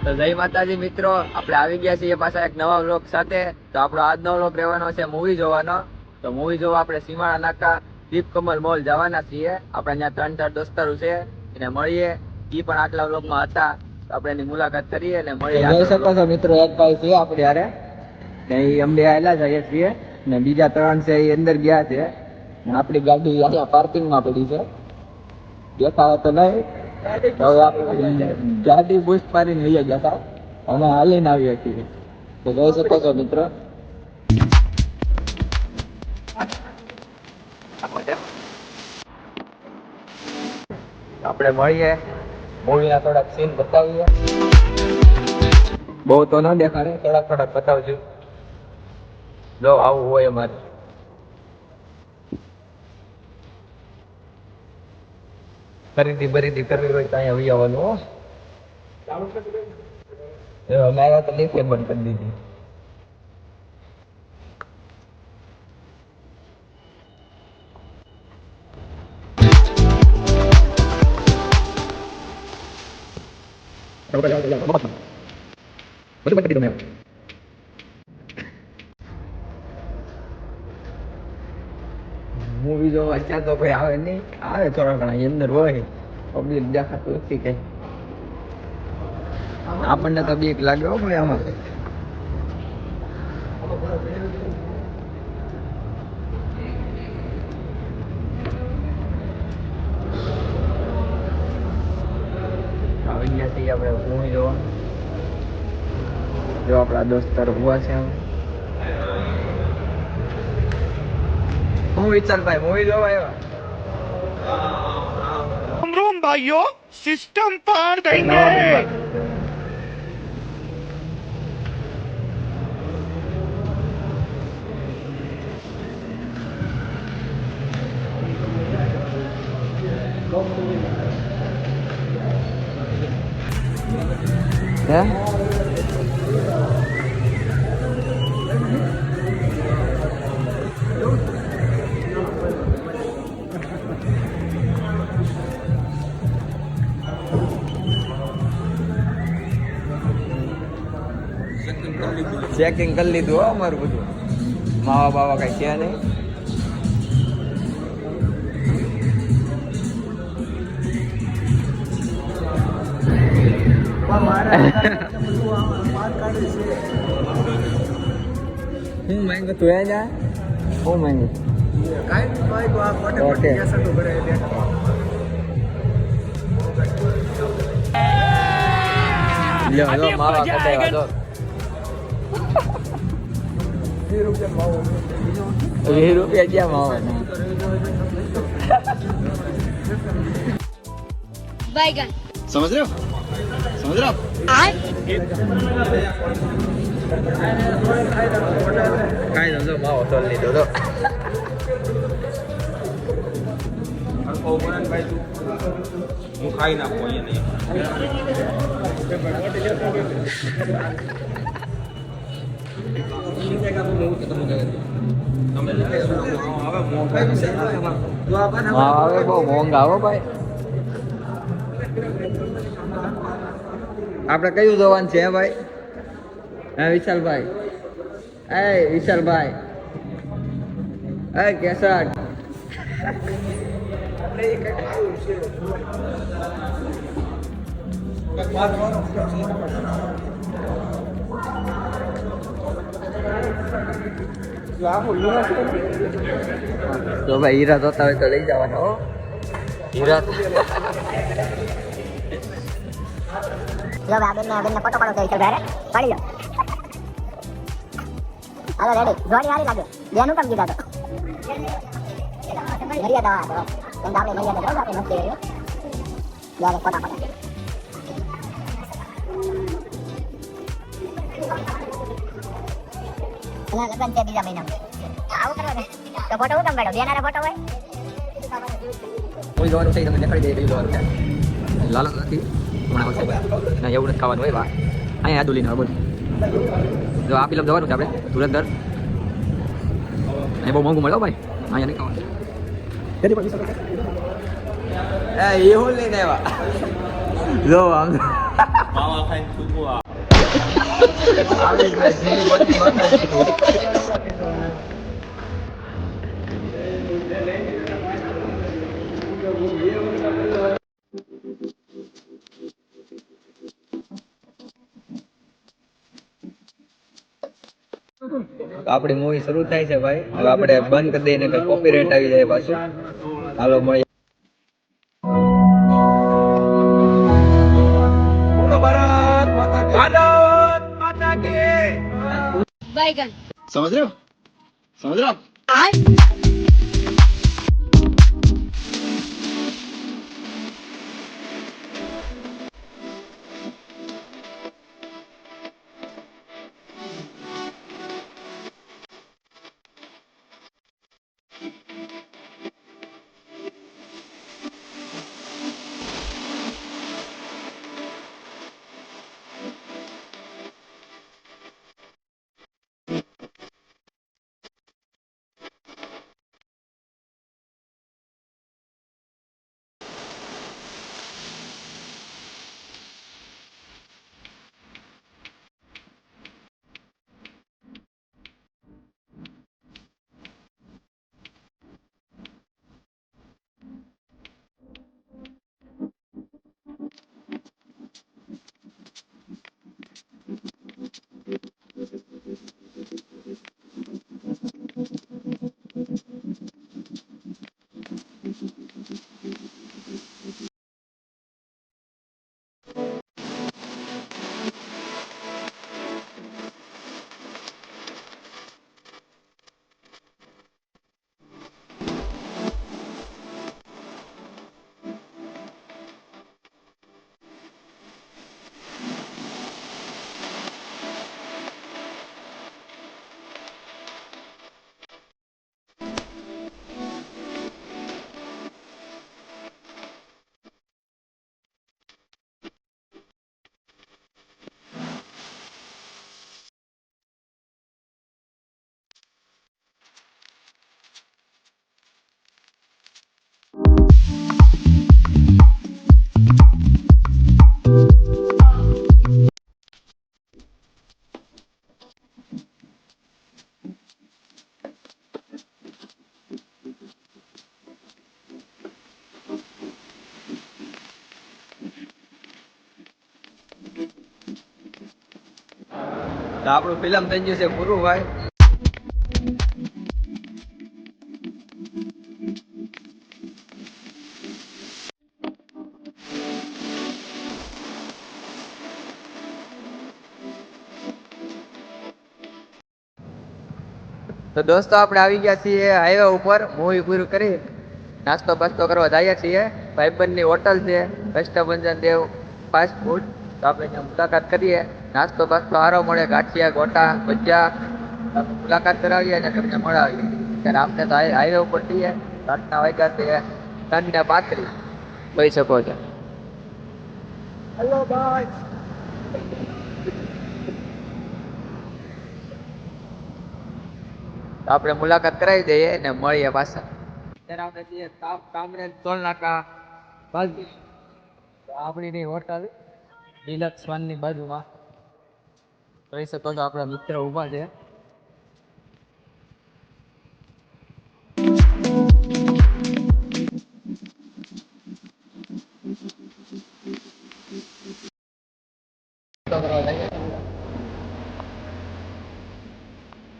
તો જય માતાજી મિત્રો, આપણે આવી ગયા છીએ પાછા એક નવા વ્લોગ સાથે. તો આપણો આજનો વ્લોગ રહેવાનો છે મૂવી જોવાનો. તો મૂવી જોવા આપણે સીમાડા નાકા દીપકમલ મોલ જવાના છીએ. આપણે ત્યાં 3-4 દોસ્તારો છે, એને મળીએ. ઈ પણ આટલા વ્લોગમાં હતા, તો આપણે એની મુલાકાત કરીએ અને મળીએ. જોઈ શકો છો મિત્રો, એક ભાઈ છે આપણે હારે, ને ઈ અમને આયલા જઈએ છીએ, ને બીજા 3 છે એ અંદર ગયા છે. આપણી ગાડી અહીંયા પાર્કિંગમાં પડી છે, દેખાવ તો નહીં. હવે આપણે ગાડી બુસ્ટ મારીને લઈ ગયા હતા, અમે હાલીને આવીએ છીએ. તો જોઈ શકો છો મિત્રો, આપણે મળીએ, મૂવીના થોડાક સીન બતાવીએ. બહુ તો ન દેખાડે, થોડાક બતાવજો. જો આવું હોય અમારે. ખરીદી કરવી હોય તો અહીંયા આવી આવવાનું. અમારે તો લીફે બંધ કરી દીધી. મૂવી જોવા અત્યારે તો કોઈ આવે નહીં, આવે થોડા ઘણા અંદર હોય, પબ્લિક દેખાતું નથી કઈ. આપણને તો બીક લાગે હો ભાઈ આમાં. આવી ગયા છીએ આપણે મૂવી જોવા. જો આપણા દોસ્તાર ઉભા છે. હું વિચારભાઈ મૂવી જોવા આવ્યા. रूम भाइयों सिस्टम पार देंगे। હે ચેકિંગ કરી લીધું હો અમારું બધું. માવા બાવા કઈ છે નહીં. હું માંગુ તું એ જા. હું માંગુ ઓકે. લો માવા કઢાવ્યા જો. 20 રૂપિયા ક્યાં માવા? बैगन समझ रहे हो કાંઈ સમજો માવો તોલ લીધો તો. હું ખાઈ નાખું અહીંયા હવે બહુ મોંઘા હો ભાઈ. આપણે કયું જોવાનું છે ભાઈ? હે વિશાલભાઈ, વિશાલભાઈ, કેસર. તો ભાઈ હીરા જોતા હોય તો લઈ જવાનો. હીરા लो आगे ने फोटो पड़ो तो चल रहा है पड़ी लो हेलो रेडी जोड़ी हारी लागे बेनु कम कीधा तो मरिया दवा तो तुम आपने मरिया दवा आपने मत करियो यार फोटो ना लगन से बीजा महीना आओ करो तो फोटो कम बैठो बेनारा फोटो है કોઈ જોવાનું છે તમને દેખાડી દે. કયું જોવાનું છે? લાલ નથી હમણાં આવશે ના, એવું નથી ખાવાનું હોય. વાહ અહીંયા આદુલીને બોલ. જો આ ફિલ્મ જવાનું છે આપણે ધુરંધર. અહીં બહુ મોંઘું મળે ભાઈ, અહીંયા નહીં ખાવાનું. એ હું લઈને આવ્યા જો આમ માવા ખાઈને થૂકવા. આવી ગઈ જૂની બધી માતાજી. આપણી મૂવી શરૂ થાય છે ભાઈ. હવે આપણે બંધ કરી દઈએ કે કોપીરાઇટ આવી જાય પાછું. હાલો મળીએ. બોલો ભારત માતા કી. ભારત માતા કી. बैगन સમજ રહ્યો? સમજ રહ્યો? તો આપણું ફિલ્મ થઈ ગયું છે પૂરું ભાઈ. તો દોસ્તો આપણે આવી ગયા છીએ હાઈવે ઉપર મૂવી પૂરું કરી નાસ્તો બાસ્તો કરવા જઈએ છીએ. ભાઈબંધની હોટલ છે કષ્ટભંજન દેવ ફાસ્ટ ફૂડ. તો આપણે ત્યાં મુલાકાત કરીએ. નાસ્તો બાસ્તો સારો મળે, ગાંઠિયા ગોટા ભજીયા. મુલાકાત કરાવીએ અને તમને મળાવીએ. ત્યારે આપણે તો હાઈવે ઉપર છીએ. રાતના વાગ્યા છે 3:35 કહી શકો છો. હેલો ભાઈ. આપણે મુલાકાત કરાવી દઈએ ને મળીએ પાછા. અત્યારે આપણે છીએ કામરેજ ટોલ નાકા બાજુ. આપણી હોટલ ડિલક્સ વાનની બાજુમાં કહી શકો છો આપણા મિત્ર ઊભા છે.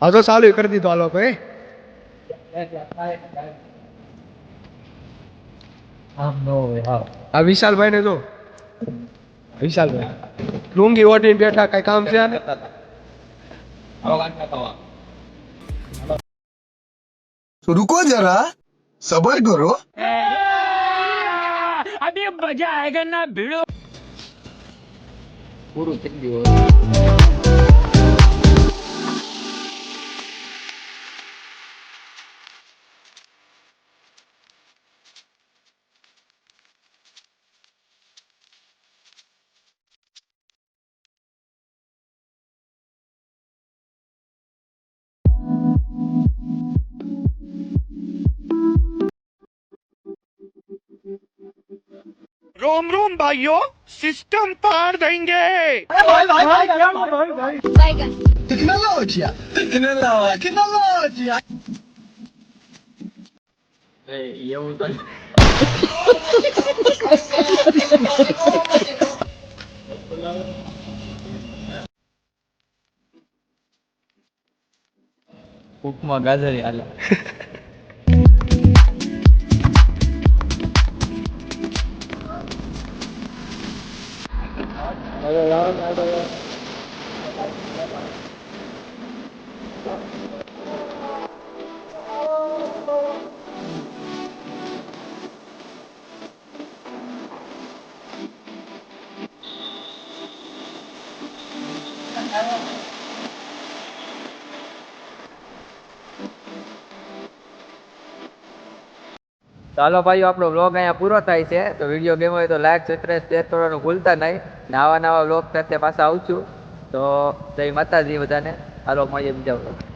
હા તો ચાલુ કરી દીધો હાલો ભાઈ. આ વિશાલભાઈ ને જો વિશાલભાઈ લુંગી ઓઢીને બેઠા, કઈ કામ છે આને? रुको जरा सबर करो પૂરું થઈ ગયું. रोम रोम भाइयों सिस्टम पार देंगे Tecnologia. Tecnologia. એવું તો ભૂખમાં ગાજરી હાલે. ચાલો ભાઈઓ, આપણો વ્લોગ અહીંયા પૂરો થાય છે. તો વિડીયો ગમ્યો હોય તો લાઈક, સબસ્ક્રાઇબ, શેર કરવાનું ભૂલતા નહીં. નવા વ્લોગ સાથે પાછા આવશું. તો જય માતાજી બધાને. હાલો મળીએ બીજા વ્લોગ.